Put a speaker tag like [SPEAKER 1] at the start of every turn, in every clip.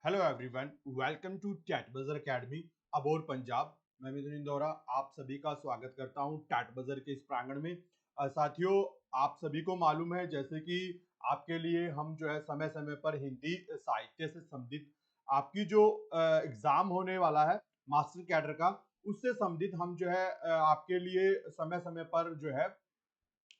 [SPEAKER 1] Hello everyone, welcome to टैट बजर academy Abohar Punjab. मैं मिथुन इंदौरा आप सभी का स्वागत करता हूं टैट बजर के इस प्रांगण में। साथियों, आप सभी को मालूम है जैसे कि आपके लिए हम जो है समय समय पर हिंदी साहित्य से संबंधित आपकी जो एग्जाम होने वाला है मास्टर कैडर का, उससे संबंधित हम जो है आपके लिए समय समय पर जो है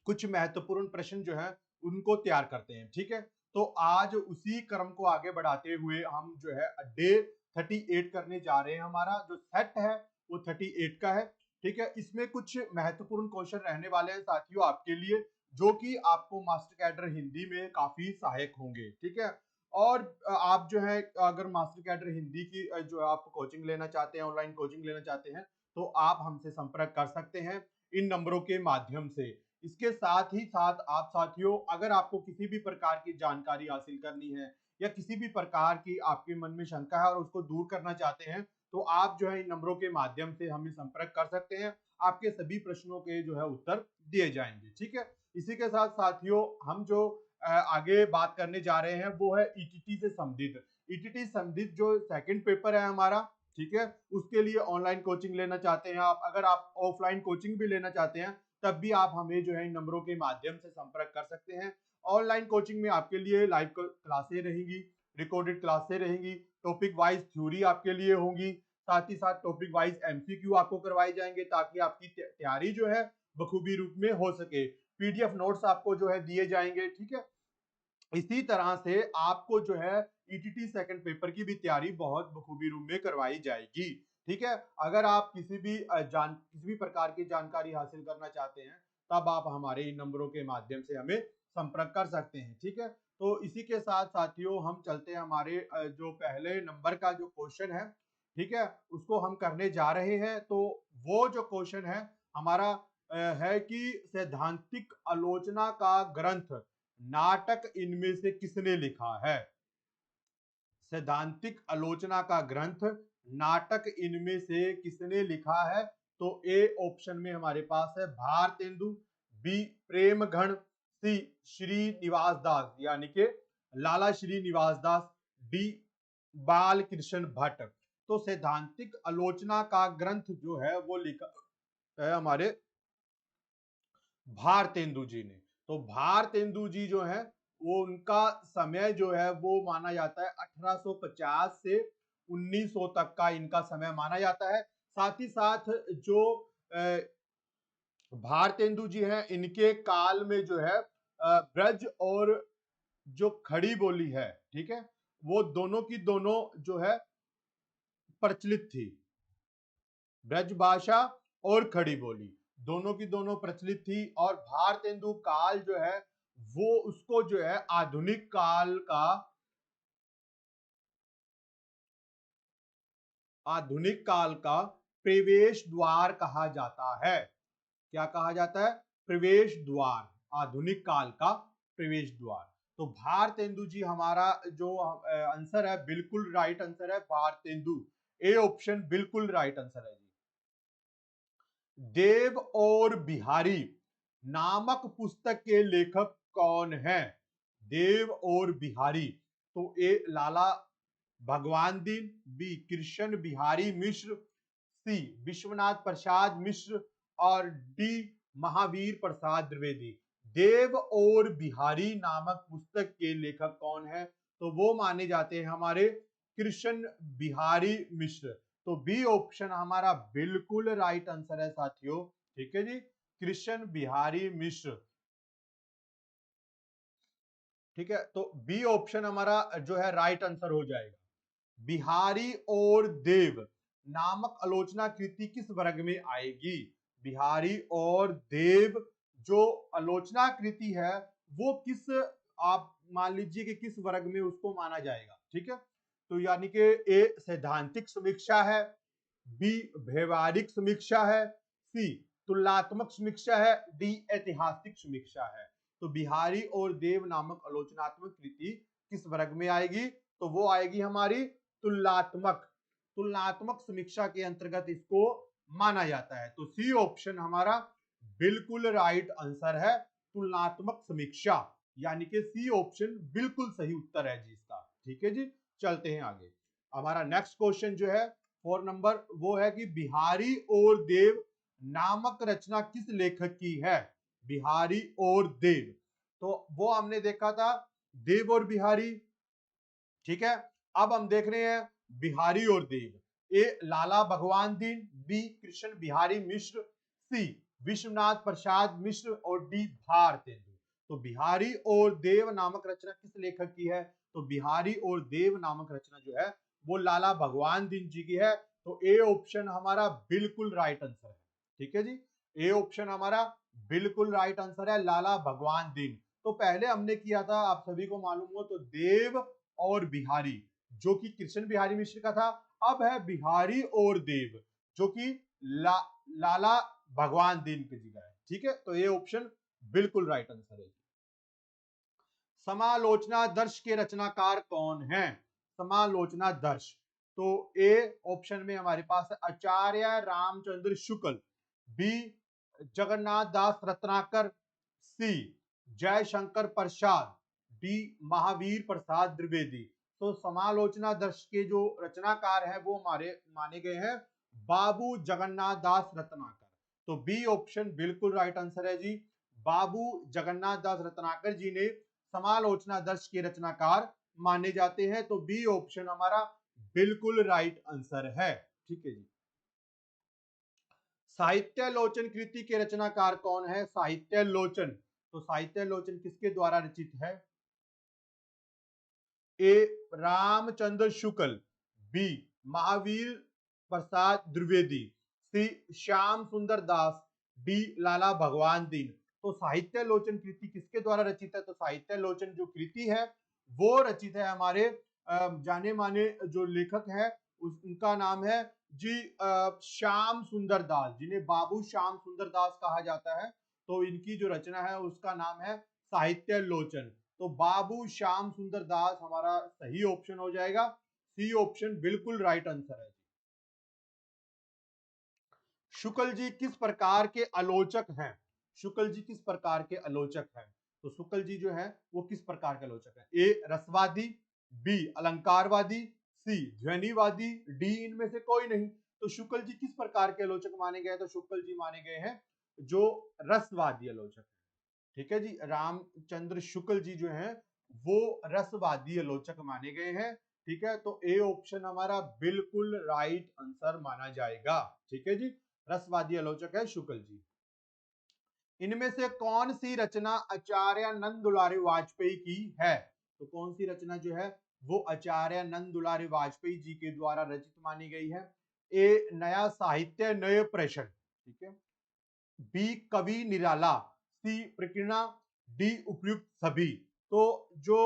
[SPEAKER 1] कुछ महत्वपूर्ण प्रश्न जो है उनको तैयार करते हैं। ठीक है, तो आज उसी क्रम को आगे बढ़ाते हुए हम जो है डे 38 करने जा रहे हैं। हमारा जो सेट है वो 38 का है। ठीक है, इसमें कुछ महत्वपूर्ण क्वेश्चन रहने वाले हैं साथियों आपके लिए, जो कि आपको मास्टर कैडर हिंदी में काफी सहायक होंगे। ठीक है, और आप जो है अगर मास्टर कैडर हिंदी की जो आप कोचिंग लेना चाहते हैं, ऑनलाइन कोचिंग लेना चाहते हैं, तो आप हमसे संपर्क कर सकते हैं इन नंबरों के माध्यम से। इसके साथ ही साथ आप साथियों, अगर आपको किसी भी प्रकार की जानकारी हासिल करनी है या किसी भी प्रकार की आपके मन में शंका है और उसको दूर करना चाहते हैं, तो आप जो है इन नंबरों के माध्यम से हमें संपर्क कर सकते हैं। आपके सभी प्रश्नों के जो है उत्तर दिए जाएंगे। ठीक है, इसी के साथ साथियों हम जो आगे बात करने जा रहे हैं वो है ईटीटी से संबंधित। ईटीटी संबंधित जो सेकंड पेपर है हमारा, ठीक है, उसके लिए ऑनलाइन कोचिंग लेना चाहते हैं आप, अगर आप ऑफलाइन कोचिंग भी लेना चाहते हैं तब भी आप हमें जो है इन नंबरों के माध्यम से संपर्क कर सकते हैं। ऑनलाइन कोचिंग में आपके लिए लाइव क्लासें रहेंगी, रिकॉर्डेड क्लासें रहेंगी, टॉपिक वाइज थ्योरी आपके लिए होंगी, साथ ही साथ टॉपिक वाइज एमसीक्यू आपको करवाए जाएंगे ताकि आपकी तैयारी जो है बखूबी रूप में हो सके। पीडीएफ नोट्स आपको जो है दिए जाएंगे। ठीक है, इसी तरह से आपको जो है ईटीटी सेकंड पेपर की भी तैयारी बहुत बखूबी रूप में करवाई जाएगी। ठीक है, अगर आप किसी भी प्रकार की जानकारी हासिल करना चाहते हैं तब आप हमारे इन नंबरों के माध्यम से हमें संपर्क कर सकते हैं। ठीक है, तो इसी के साथ साथियों हम चलते हैं हमारे जो पहले नंबर का जो क्वेश्चन है, ठीक है, उसको हम करने जा रहे हैं। तो वो जो क्वेश्चन है हमारा है कि सैद्धांतिक आलोचना का ग्रंथ नाटक इनमें से किसने लिखा है। सैद्धांतिक आलोचना का ग्रंथ नाटक इनमें से किसने लिखा है। तो ए ऑप्शन में हमारे पास है भारतेंदु, बी प्रेमगढ़, सी श्रीनिवास दास यानी के लाला श्रीनिवास दास, डी बाल कृष्ण भट्ट। तो सैद्धांतिक आलोचना का ग्रंथ जो है वो लिखा है हमारे भारतेंदु जी ने। तो भारतेंदु जी जो है वो उनका समय जो है वो माना जाता है 1850 से 1900 तक का इनका समय माना जाता है। साथ ही साथ जो भारतेंदु जी हैं इनके काल में जो है ब्रज और जो खड़ी बोली है, ठीक है, वो दोनों की दोनों जो है प्रचलित थी। ब्रज भाषा और खड़ी बोली दोनों की दोनों प्रचलित थी। और भारतेंदु काल जो है वो उसको जो है आधुनिक काल का प्रवेश द्वार कहा जाता है। क्या कहा जाता है? प्रवेश द्वार, आधुनिक काल का प्रवेश द्वार। तो भारतेंदु जी हमारा जो आंसर है, बिल्कुल राइट आंसर है भारतेंदु। ए ऑप्शन बिल्कुल राइट आंसर है जी। देव और बिहारी नामक पुस्तक के लेखक कौन है? देव और बिहारी। तो ए लाला भगवान दीन, बी कृष्ण बिहारी मिश्र, सी विश्वनाथ प्रसाद मिश्र और डी महावीर प्रसाद द्विवेदी। देव और बिहारी नामक पुस्तक के लेखक कौन है? तो वो माने जाते हैं हमारे कृष्ण बिहारी मिश्र। तो बी ऑप्शन हमारा बिल्कुल राइट आंसर है साथियों। ठीक है जी, कृष्ण बिहारी मिश्र। ठीक है, तो बी ऑप्शन हमारा जो है राइट आंसर हो जाएगा। बिहारी और देव नामक आलोचना कृति किस वर्ग में आएगी? बिहारी और देव जो आलोचना कृति है वो किस, आप मान लीजिए कि किस वर्ग में उसको माना जाएगा। ठीक है, तो यानी कि ए सैद्धांतिक समीक्षा है, बी व्यवहारिक समीक्षा है, सी तुलनात्मक समीक्षा है, डी ऐतिहासिक समीक्षा है। तो बिहारी और देव नामक आलोचनात्मक कृति किस वर्ग में आएगी? तो वो आएगी हमारी तुलनात्मक, तुलनात्मक समीक्षा के अंतर्गत इसको माना जाता है। तो सी ऑप्शन हमारा बिल्कुल राइट आंसर है, तुलनात्मक समीक्षा, यानी कि सी ऑप्शन बिल्कुल सही उत्तर है जी इसका। ठीक है जी, चलते हैं आगे। हमारा नेक्स्ट क्वेश्चन जो है 4 नंबर, वो है कि बिहारी और देव नामक रचना किस लेखक की है? बिहारी और देव, तो वो हमने देखा था देव और बिहारी, ठीक है। अब हम देख रहे हैं बिहारी और देव। ए लाला भगवान दीन, बी कृष्ण बिहारी मिश्र, सी विश्वनाथ प्रसाद मिश्र और डी भारतेंदु। तो बिहारी और देव नामक रचना किस लेखक की है? तो बिहारी और देव नामक रचना जो है वो लाला भगवान दीन जी की है। तो ए ऑप्शन हमारा बिल्कुल राइट आंसर है, ठीक है जी। ए ऑप्शन हमारा बिल्कुल राइट आंसर है, लाला भगवान दीन। तो पहले हमने किया था, आप सभी को मालूम हो, तो देव और बिहारी जो कि कृष्ण बिहारी मिश्र का था। अब है बिहारी और देव जो कि लाला भगवान दीन की जगह है, ठीक है। तो ये ऑप्शन बिल्कुल राइट आंसर है। समालोचना दर्श के रचनाकार कौन है? समालोचना दर्श, तो ए ऑप्शन में हमारे पास है आचार्य रामचंद्र शुक्ल, बी जगन्नाथ दास रत्नाकर, सी जयशंकर प्रसाद, डी महावीर प्रसाद द्विवेदी। तो समालोचना दर्श के जो रचनाकार है वो हमारे माने गए हैं बाबू जगन्नाथ दास रत्नाकर। तो बी ऑप्शन बिल्कुल राइट आंसर है जी। बाबू जगन्नाथ दास रत्नाकर जी ने समालोचना दर्श के रचनाकार माने जाते हैं। तो बी ऑप्शन हमारा बिल्कुल राइट आंसर है, ठीक है जी। साहित्य लोचन कृति के रचनाकार कौन है? साहित्य लोचन, तो साहित्य लोचन किसके द्वारा रचित है? ए रामचंद्र शुक्ल, बी महावीर प्रसाद द्विवेदी, सी श्याम सुंदर दास, डी लाला भगवान दीन। तो साहित्य लोचन कृति किसके द्वारा रचित है? तो साहित्य लोचन जो कृति है वो रचित है हमारे जाने माने जो लेखक है उनका नाम है जी श्याम सुंदर दास, जिन्हें बाबू श्याम सुंदर दास कहा जाता है। तो इनकी जो रचना है उसका नाम है साहित्य लोचन। तो बाबू श्याम सुंदर दास हमारा सही ऑप्शन हो जाएगा, सी ऑप्शन बिल्कुल राइट आंसर है। शुक्ल जी किस प्रकार के आलोचक हैं? शुक्ल जी किस प्रकार के आलोचक हैं? तो शुक्ल जी जो है वो किस प्रकार के आलोचक हैं? ए रसवादी, बी अलंकारवादी, सी ध्वनिवादी, डी इनमें से कोई नहीं। तो शुक्ल जी किस प्रकार के आलोचक माने गए? तो शुक्ल जी माने गए हैं जो रसवादी आलोचक, ठीक है जी। रामचंद्र शुक्ल जी जो हैं वो रसवादी आलोचक माने गए हैं, ठीक है। तो ए ऑप्शन हमारा बिल्कुल राइट आंसर माना जाएगा, ठीक है जी। रसवादी आलोचक है शुक्ल जी। इनमें से कौन सी रचना आचार्य नंद दुलारे वाजपेयी की है? तो कौन सी रचना जो है वो आचार्य नंद दुलारे वाजपेयी जी के द्वारा रचित मानी गई है? ए नया साहित्य नए प्रश्न, ठीक है, बी कवि निराला, सी प्रकीर्णा, डी उपयुक्त सभी। तो जो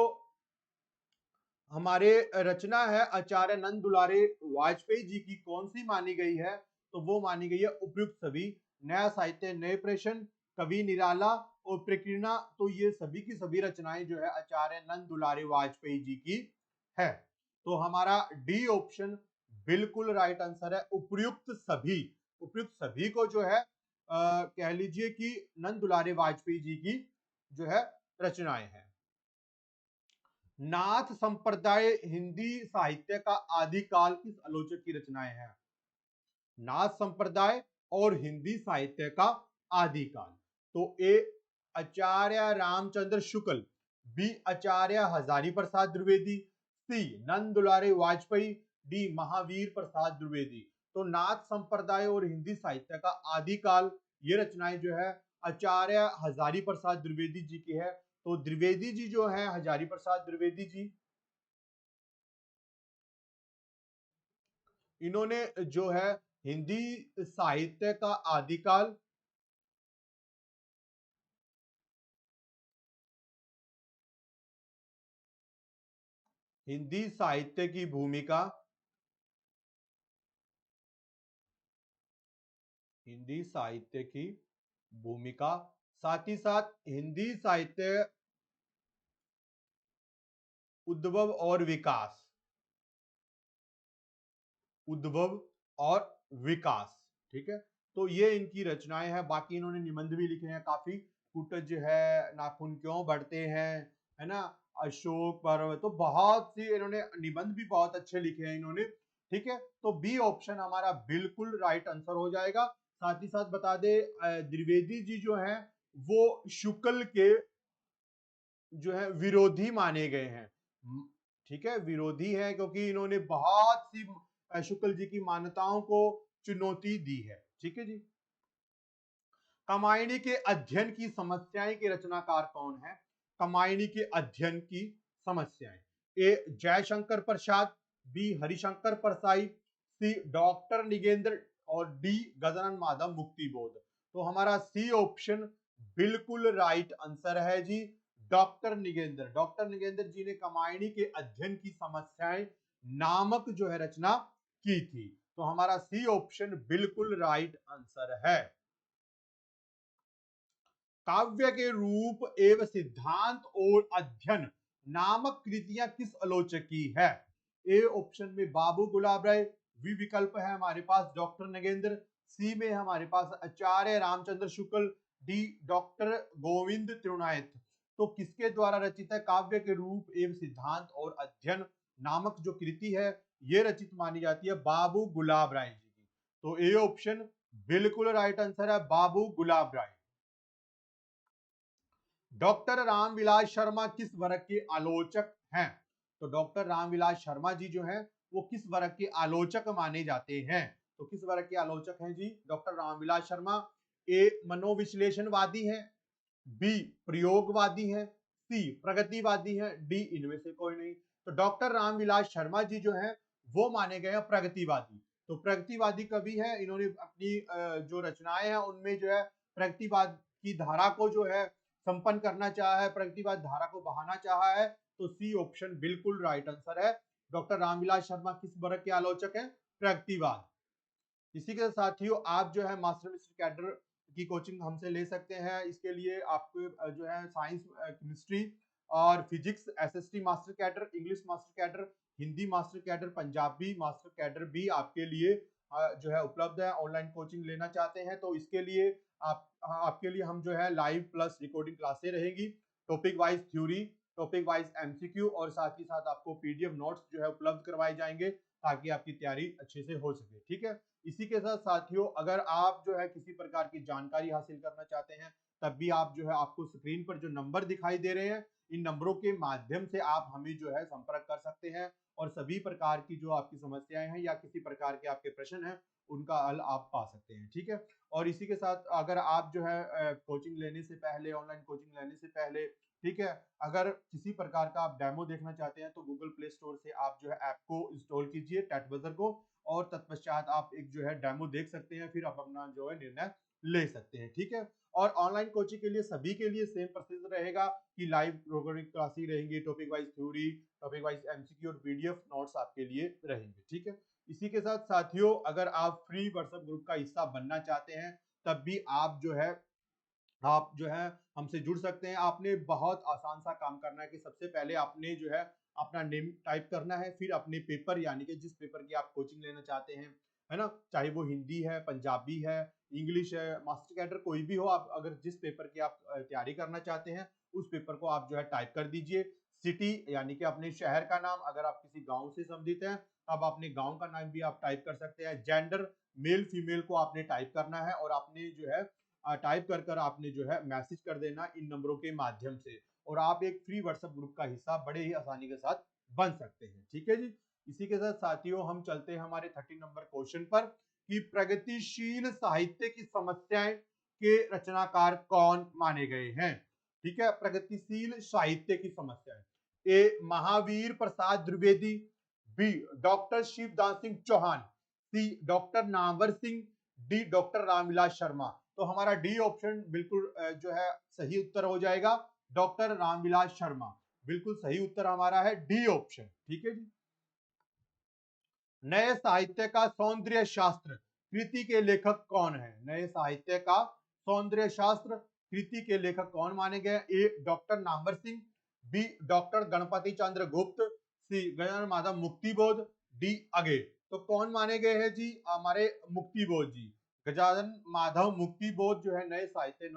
[SPEAKER 1] हमारे रचना है आचार्य नंद दुलारे वाजपेयी जी की कौन सी मानी गई है? तो वो मानी गई है उपयुक्त सभी, नया साहित्य नए प्रश्न, कवि निराला और प्रकीर्णा। तो ये सभी की सभी रचनाएं जो है आचार्य नंद दुलारे वाजपेयी जी की है। तो हमारा डी ऑप्शन बिल्कुल राइट आंसर है, उपयुक्त सभी। उपयुक्त सभी को जो है कह लीजिए कि नंद दुलारे वाजपेयी जी की जो है रचनाएं हैं। नाथ संप्रदाय हिंदी साहित्य का आदिकाल किस आलोचक की रचनाएं हैं? नाथ संप्रदाय और हिंदी साहित्य का आदिकाल, तो ए आचार्य रामचंद्र शुक्ल, बी आचार्य हजारी प्रसाद द्विवेदी, सी नंद दुलारे वाजपेयी, डी महावीर प्रसाद द्विवेदी। तो नाथ संप्रदाय और हिंदी साहित्य का आदिकाल ये रचनाएं जो है आचार्य हजारी प्रसाद द्विवेदी जी की है। तो द्विवेदी जी जो है हजारी प्रसाद द्विवेदी जी, इन्होंने जो है हिंदी साहित्य का आदिकाल हिंदी साहित्य की भूमिका, हिंदी साहित्य की भूमिका, साथ ही साथ हिंदी साहित्य उद्भव और विकास, उद्भव और विकास, ठीक है। तो ये इनकी रचनाएं हैं। बाकी इन्होंने निबंध भी लिखे हैं काफी, कुटज है, नाखून क्यों बढ़ते हैं, है ना, अशोक पर्व, तो बहुत सी इन्होंने निबंध भी बहुत अच्छे लिखे हैं इन्होंने। ठीक है, तो बी ऑप्शन हमारा बिल्कुल राइट आंसर हो जाएगा। साथ ही साथ बता दे द्विवेदी जी जो हैं वो शुक्ल के जो है विरोधी माने गए हैं। ठीक है, विरोधी है क्योंकि इन्होंने बहुत सी शुक्ल जी की मान्यताओं को चुनौती दी है। ठीक है जी। कामायनी के अध्ययन की समस्याएं के रचनाकार कौन है? कामायनी के अध्ययन की समस्याएं, ए जयशंकर प्रसाद, बी हरिशंकर परसाई, सी डॉक्टर निगेंद्र और डी गजानन माधव मुक्तिबोध। तो हमारा सी ऑप्शन बिल्कुल राइट आंसर है जी, डॉक्टर निगेंद्र। डॉक्टर निगेंद्र जी ने कामायनी के अध्ययन की समस्याएं नामक जो है रचना की थी। तो हमारा सी ऑप्शन बिल्कुल राइट आंसर है। काव्य के रूप एवं सिद्धांत और अध्ययन नामक कृतियां किस आलोचक की है? ए ऑप्शन में बाबू गुलाब राय, बी विकल्प है हमारे पास डॉक्टर नगेंद्र, सी में हमारे पास आचार्य रामचंद्र शुक्ल, डी डॉक्टर गोविंद त्रिनायत। तो किसके द्वारा रचित है काव्य के रूप एवं सिद्धांत और अध्ययन नामक जो कृति है ये रचित मानी जाती है बाबू गुलाब राय जी की। तो ए ऑप्शन बिल्कुल राइट आंसर है, बाबू गुलाब राय। डॉक्टर रामविलास शर्मा किस वर्ग के आलोचक हैं? तो डॉक्टर रामविलास शर्मा जी जो हैं वो किस वर्ग के आलोचक माने जाते हैं? तो किस वर्ग के आलोचक हैं जी डॉक्टर रामविलास शर्मा? ए मनोविश्लेषणवादी है, बी प्रयोगवादी है, सी प्रगतिवादी है, डी इनमें से कोई नहीं। तो डॉक्टर रामविलास शर्मा जी जो हैं वो माने गए हैं प्रगतिवादी। तो प्रगतिवादी कवि है, इन्होंने अपनी जो रचनाएं हैं उनमें जो है प्रगतिवाद की धारा को जो है संपन्न करना चाहा है, प्रगतिवाद धारा को बहाना चाहा है। तो सी ऑप्शन बिल्कुल राइट आंसर है। डॉक्टर रामविलास शर्मा किस वर्ग के आलोचक हैं? प्रगतिवाद। इसी के साथियों आप जो है मास्टर मिस्टर कैडर की कोचिंग हमसे ले सकते हैं। इसके लिए आपको जो है साइंस, केमिस्ट्री और physics SST master cadre, English master cadre, Hindi master cadre, Punjabi master cadre भी आपके लिए जो है उपलब्ध है। ऑनलाइन कोचिंग लेना चाहते हैं तो इसके लिए आपके लिए हम जो है लाइव प्लस रिकॉर्डिंग क्लासें रहेगी, topic wise theory, topic wise MCQ और साथ ही साथ आपको पीडीएफ नोट्स जो है उपलब्ध करवाए जाएंगे ताकि आपकी तैयारी अच्छे से हो सके। ठीक है, इसी के साथ साथियों अगर आप जो है किसी प्रकार की जानकारी हासिल करना चाहते हैं तब भी आप जो है आपको स्क्रीन पर जो नंबर दिखाई दे रहे हैं इन नंबरों के माध्यम से आप हमें जो है संपर्क कर सकते हैं और सभी प्रकार की जो आपकी समस्याएं हैं या किसी प्रकार के आपके प्रश्न हैं उनका हल आप पा सकते हैं। ठीक है, और इसी के साथ अगर आप जो है कोचिंग लेने से पहले, ऑनलाइन कोचिंग लेने से पहले, ठीक है, अगर किसी प्रकार का आप डेमो देखना चाहते हैं तो गूगल प्ले स्टोर से आप जो है ऐप को इंस्टॉल कीजिए टैट बजर को, और तत्पश्चात आप एक जो है डेमो देख सकते हैं, फिर आप अपना जो है निर्णय ले सकते हैं। ठीक है, और ऑनलाइन कोचिंग के लिए सभी के लिए सेम प्रोसेस रहेगा कि लाइव प्रोग्रामिंग क्लासेस रहेंगी, topic wise theory, topic wise MCQ और पीडीएफ नोट्स आपके लिए रहेंगे। ठीक है, इसी के साथ साथियों अगर आप फ्री व्हाट्सएप ग्रुप का हिस्सा बनना चाहते हैं तब भी आप जो है हमसे जुड़ सकते हैं। आपने बहुत आसान सा काम करना है कि सबसे पहले आपने जो है अपना नेम टाइप करना है, फिर अपने पेपर यानी कि जिस पेपर की आप कोचिंग लेना चाहते हैं, है ना, चाहे वो हिंदी है, पंजाबी है, इंग्लिश है, मास्टर कैडर कोई भी हो, आप अगर जिस पेपर की आप तैयारी करना चाहते हैं उस पेपर को आप जो है टाइप कर दीजिए। सिटी यानी कि अपने शहर का नाम, अगर आप किसी गांव से संबंधित हैं तब अपने गांव का नाम भी आप टाइप कर सकते हैं। जेंडर मेल फीमेल को आपने टाइप करना है और आपने जो है टाइप कर आपने जो है मैसेज कर देना इन नंबरों के माध्यम से, और आप एक फ्री व्हाट्सएप ग्रुप का हिस्सा बड़े ही आसानी के साथ बन सकते हैं। ठीक है जी, इसी के साथ साथियों हम चलते हैं हमारे 30 नंबर क्वेश्चन पर कि प्रगतिशील साहित्य की समस्याएं के रचनाकार कौन माने गए हैं। ठीक है, प्रगतिशील साहित्य की समस्याएं, A Mahavir Prasad Dwivedi, B doctor Shivdas Singh Chauhan, C doctor Navar Singh, D doctor Ramvilas Sharma. तो हमारा डी ऑप्शन बिल्कुल जो है सही उत्तर हो जाएगा, डॉक्टर रामविलास शर्मा। बिल्कुल सही उत्तर हमारा है डी ऑप्शन। ठीक है जी। नए साहित्य का सौंदर्य शास्त्र कृति के लेखक कौन है? नए साहित्य का सौंदर्य शास्त्र कृति के लेखक कौन माने गए? A doctor Namvar Singh, B doctor Ganpati Chandra Gupt, C Gajanan Madhav Muktibodh, D अगे। तो कौन माने गए हैं जी? हमारे मुक्तिबोध जी, गजानन माधव मुक्तिबोध जो है नए साहित्य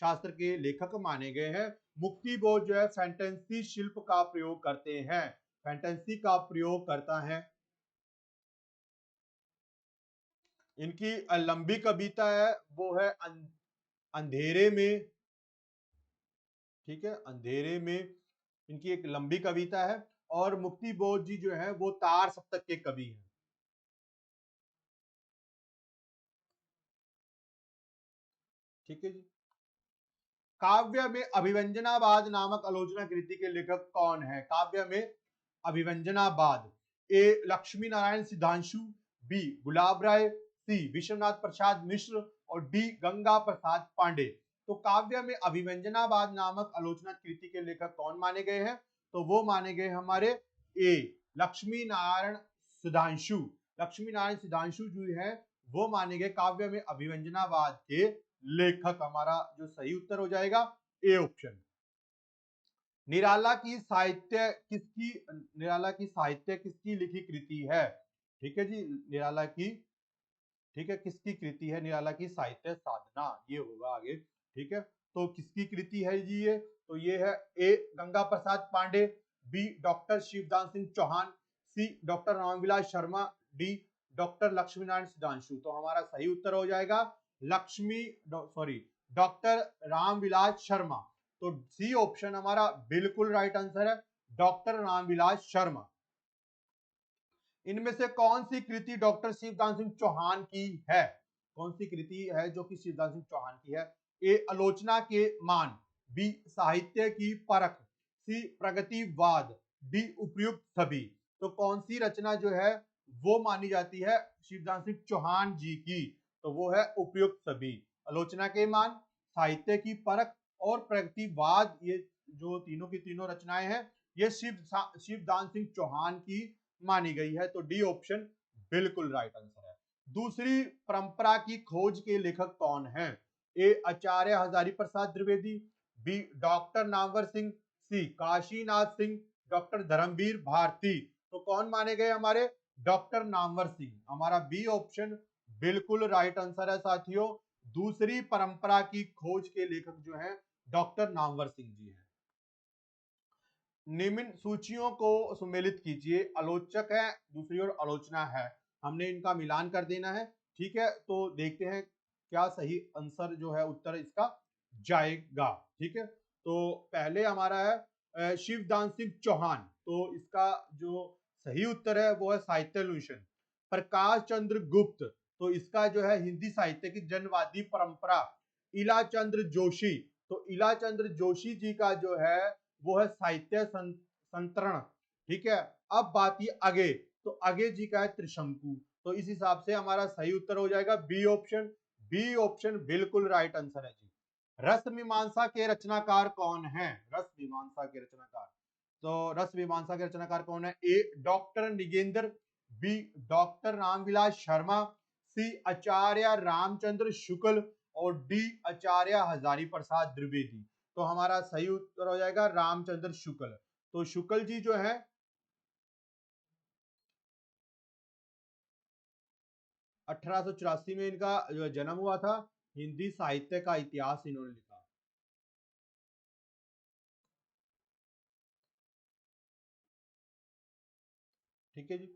[SPEAKER 1] शास्त्र के लेखक माने गए हैं। मुक्ति बोध जो है फैंटेसी शिल्प का प्रयोग करते हैं, फैंटेसी का प्रयोग करता है। इनकी लंबी कविता है वो है अंधेरे में, ठीक है, अंधेरे में इनकी एक लंबी कविता है। और मुक्ति बोध जी जो है वो तार सप्तक के कवि हैं। ठीक है जी। काव्य में अभिव्यंजनावाद नामक आलोचना कृति के लेखक कौन है? काव्य में अभिव्यंजनावाद, ए लक्ष्मी नारायण सिद्धांशु, बी गुलाब राय, सी विश्वनाथ प्रसाद मिश्र और डी गंगा प्रसाद पांडे। तो काव्य में अभिव्यंजनावाद नामक आलोचना कृति के लेखक कौन माने गए हैं? तो वो माने गए हमारे ए लक्ष्मी नारायण सिद्धांशु। लक्ष्मी नारायण सिद्धांशु जो है वो माने गए काव्य में अभिव्यंजनावाद के लेखक। हमारा जो सही उत्तर हो जाएगा ए ऑप्शन। निराला की साहित्य किसकी, निराला की साहित्य किसकी लिखी कृति है? ठीक है जी, निराला की, ठीक है, किसकी कृति है निराला की साहित्य साधना, ये होगा आगे। ठीक है, तो किसकी कृति है जी ये? तो ये है A Ganga Prasad Pandey, B doctor Shivdan Singh Chauhan, C doctor Ramvilas Sharma, D doctor Lakshminarayan Siddhanshu. तो हमारा सही उत्तर हो जाएगा डॉक्टर रामविलास शर्मा। तो सी ऑप्शन हमारा बिल्कुल राइट आंसर है, डॉक्टर रामविलास शर्मा। इनमें से कौन सी कृति डॉक्टर शिवदान सिंह चौहान की है? कौन सी कृति है जो कि शिवदान सिंह चौहान की है? ए आलोचना के मान, बी साहित्य की परख, सी प्रगतिवाद, डी उपर्युक्त सभी। तो कौन सी रचना जो है वो मानी जाती है शिवदान सिंह चौहान जी की? तो वो है उपर्युक्त सभी। आलोचना के मान, साहित्य की परख और प्रगतिवाद, ये जो तीनों की तीनों रचनाएं हैं ये शिवदान सिंह चौहान की मानी गई है। तो डी ऑप्शन बिल्कुल राइट आंसर है। दूसरी परंपरा की खोज के लेखक कौन है? ए आचार्य हजारी प्रसाद द्विवेदी, बी डॉक्टर नामवर सिंह, सी काशीनाथ सिंह, डॉक्टर धर्मवीर भारती। तो कौन माने गए हमारे? डॉक्टर नामवर सिंह। हमारा बी ऑप्शन बिल्कुल राइट आंसर है साथियों। दूसरी परंपरा की खोज के लेखक जो है डॉक्टर नामवर सिंह जी है। निम्न सूचियों को सुमेलित कीजिए। आलोचक है, दूसरी ओर आलोचना है, हमने इनका मिलान कर देना है। ठीक है, तो देखते हैं क्या सही आंसर जो है उत्तर इसका जाएगा। ठीक है, तो पहले हमारा है शिवदान सिंह चौहान, तो इसका जो सही उत्तर है वो है साहित्यान्वेषण। प्रकाश चंद्र गुप्त, तो इसका जो है हिंदी साहित्य की जनवादी परंपरा। इला चंद्र जोशी, तो इला चंद्र जोशी जी का जो है वो है साहित्य संतरण। ठीक है, अब बात ये आगे, तो आगे जी का है त्रिशंकु। तो इस हिसाब से हमारा सही उत्तर हो जाएगा बी ऑप्शन। बी ऑप्शन बिल्कुल राइट आंसर है जी। रस मीमांसा के रचनाकार कौन है? रस मीमांसा के रचनाकार, तो रस मीमांसा के रचनाकार कौन है? A doctor Nigendra, B doctor Ramvilas Sharma, C Acharya Ramchandra Shukla और डी आचार्य हजारी प्रसाद द्विवेदी। तो हमारा सही उत्तर हो जाएगा रामचंद्र शुक्ल। तो शुक्ल जी जो है 1884 में इनका जन्म हुआ था। हिंदी साहित्य का इतिहास इन्होंने लिखा। ठीक है जी,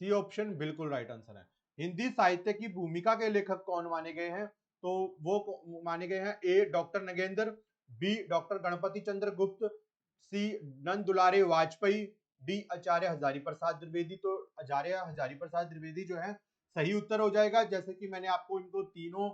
[SPEAKER 1] सी ऑप्शन बिल्कुल राइट आंसर है। हिंदी साहित्य की भूमिका के लेखक कौन माने गए हैं? तो वो माने गए हैं A doctor Nagendra, B doctor Ganpati Chandra Gupt, C Nand Dulare Vajpeyi, D Acharya Hazari Prasad Dwivedi. तो आचार्य हजारी प्रसाद द्विवेदी जो है सही उत्तर हो जाएगा। जैसे कि मैंने आपको इनको तीनों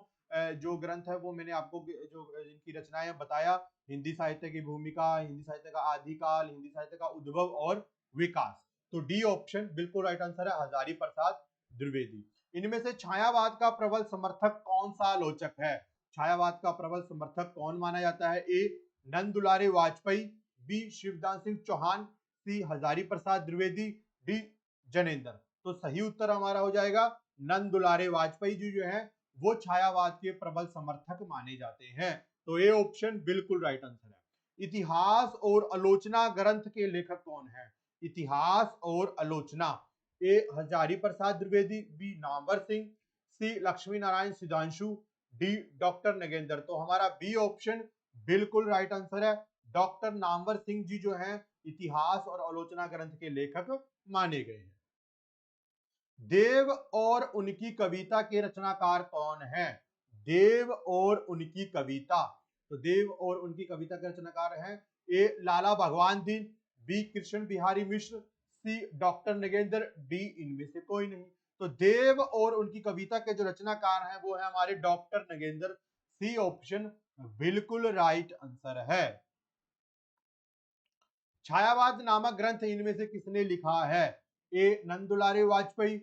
[SPEAKER 1] जो ग्रंथ है वो मैंने आपको जो इनकी रचनाएं बताया, हिंदी साहित्य की भूमिका, हिंदी साहित्य का आदिकाल, हिंदी साहित्य का उद्भव और विकास। तो डी ऑप्शन बिल्कुल राइट आंसर है, हजारी प्रसाद द्विवेदी। इनमें से छायावाद का प्रबल समर्थक कौन सा आलोचक है? छायावाद का प्रबल समर्थक कौन माना जाता है? ए नंद दुलारे वाजपेयी, बी शिवदान सिंह चौहान, सी हजारी प्रसाद द्विवेदी, डी जनेंद्र। तो सही उत्तर हमारा हो जाएगा नंद दुलारे वाजपेयी जी जो है वो छायावाद के प्रबल समर्थक माने जाते हैं। तो ये ऑप्शन बिल्कुल राइट आंसर है। इतिहास और आलोचना ग्रंथ के लेखक कौन है? इतिहास और आलोचना, ए हजारी प्रसाद द्विवेदी, बी नामवर सिंह, सी लक्ष्मी नारायण सिद्धांशु, डी डॉक्टर नगेंद्र। तो हमारा बी ऑप्शन बिल्कुल राइट आंसर है। डॉक्टर नामवर सिंह जी जो हैं इतिहास और आलोचना ग्रंथ के लेखक माने गए हैं। देव और उनकी कविता के रचनाकार कौन है? देव और उनकी कविता, तो देव और उनकी कविता के रचनाकार हैं ए लाला भगवान दीन, बी कृष्ण बिहारी मिश्र, सी डॉक्टर नगेंद्र, डी इनमें से कोई नहीं। तो देव और उनकी कविता के जो रचनाकार हैं वो है हमारे डॉक्टर नगेंद्र। सी ऑप्शन बिल्कुल राइट आंसर है। छायावाद नामक ग्रंथ इनमें से किसने लिखा है? ए नंदुलारे वाजपेयी,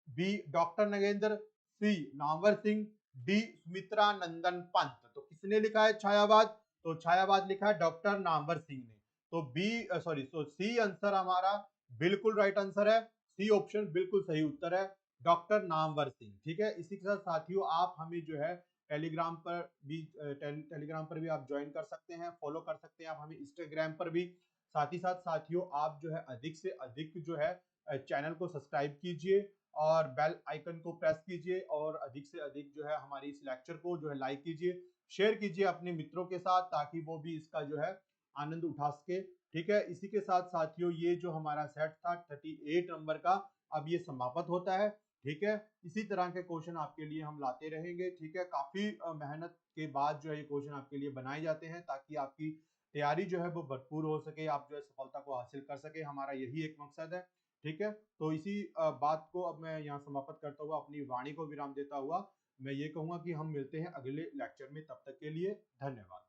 [SPEAKER 1] बी डॉक्टर नगेंद्र, सी नामवर सिंह, डी सुमित्रा नंदन पंत। तो किसने लिखा है छायावाद? तो छायावाद लिखा है डॉक्टर नामवर सिंह ने। तो बी सॉरी तो सी आंसर हमारा बिल्कुल राइट आंसर है। सी ऑप्शन बिल्कुल सही उत्तर है, डॉक्टर नामवर सिंह। ठीक है, इसी के साथ साथियों आप हमें जो है टेलीग्राम पर भी टेलीग्राम पर भी आप ज्वाइन कर सकते हैं, फॉलो कर सकते हैं आप हमें इंस्टाग्राम पर भी। साथ ही साथ साथियों आप जो है अधिक से अधिक जो है चैनल को सब्सक्राइब कीजिए और बेल आइकन को प्रेस कीजिए और अधिक से अधिक जो है हमारी इस लेक्चर को जो है लाइक कीजिए, शेयर कीजिए अपने मित्रों के साथ ताकि वो भी इसका जो है आनंद उठा सके। ठीक है, इसी के साथ साथियों ये जो हमारा सेट था 38 नंबर का अब ये समाप्त होता है। ठीक है, इसी तरह के क्वेश्चन आपके लिए हम लाते रहेंगे। ठीक है, काफी मेहनत के बाद जो है ये क्वेश्चन आपके लिए बनाए जाते हैं ताकि आपकी तैयारी जो है वो भरपूर हो सके, आप जो है सफलता को हासिल कर सके, हमारा यही एक मकसद है। ठीक है, तो इसी बात को अब मैं यहाँ समाप्त करता हुआ अपनी वाणी को विराम देता हुआ मैं ये कहूंगा कि हम मिलते हैं अगले लेक्चर में, तब तक के लिए धन्यवाद।